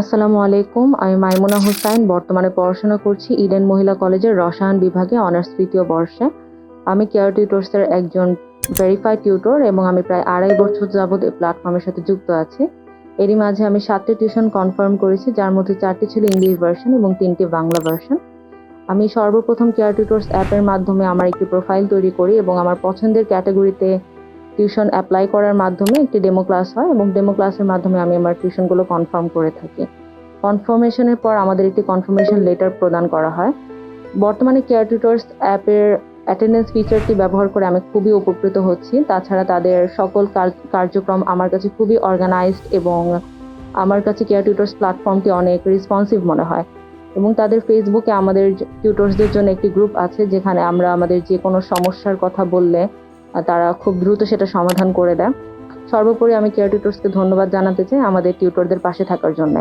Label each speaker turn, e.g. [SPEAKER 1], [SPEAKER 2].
[SPEAKER 1] আসসালামু আলাইকুম। আমি মাইমুনা হোসাইন। বর্তমানে পড়াশোনা করছি ইডেন মহিলা কলেজের রসায়ন বিভাগে অনার্স ৩য় বর্ষে। আমি কেয়ার টিউটরস এর একজন ভেরিফাইড টিউটর এবং আমি প্রায় ২.৫ বছর যাবৎ এই প্ল্যাটফর্মের সাথে যুক্ত আছি। এরই মাঝে আমি ৭টি টিউশন কনফার্ম করেছি, যার মধ্যে ৪টি ছিল ইংলিশ ভার্সন এবং ৩টি বাংলা ভার্সন। আমি সর্বপ্রথম কেয়ার টিউটরস অ্যাপের মাধ্যমে আমার একটি প্রোফাইল তৈরি করি এবং আমার পছন্দের ক্যাটেগরিতে টিউশন এপ্লাই করার মাধ্যমে একটি ডেমো ক্লাস হয় এবং ডেমো ক্লাসের মাধ্যমে আমি আমার টিউশনগুলো কনফার্ম করে থাকি। কনফার্মেশনের পর আমাদের একটি কনফার্মেশন লেটার প্রদান করা হয়। বর্তমানে কেয়ার টিউটরস অ্যাপের অ্যাটেন্ডেন্স ফিচারটি ব্যবহার করে আমি খুবই উপকৃত হচ্ছি। তাছাড়া তাদের সকল কার্যক্রম আমার কাছে খুবই অর্গানাইজড এবং আমার কাছে কেয়ার টিউটরস প্ল্যাটফর্মটি অনেক রেসপন্সিভ মনে হয়। এবং তাদের ফেসবুকে আমাদের টিউটরসদের জন্য একটি গ্রুপ আছে, যেখানে আমরা আমাদের যে কোনো সমস্যার কথা বললে তারা খুব দ্রুত সেটা সমাধান করে দেয়। সর্বোপরি আমি কেয়ার টিউটরসকে ধন্যবাদ জানাতে চাই আমাদের টিউটরদের পাশে থাকার জন্য।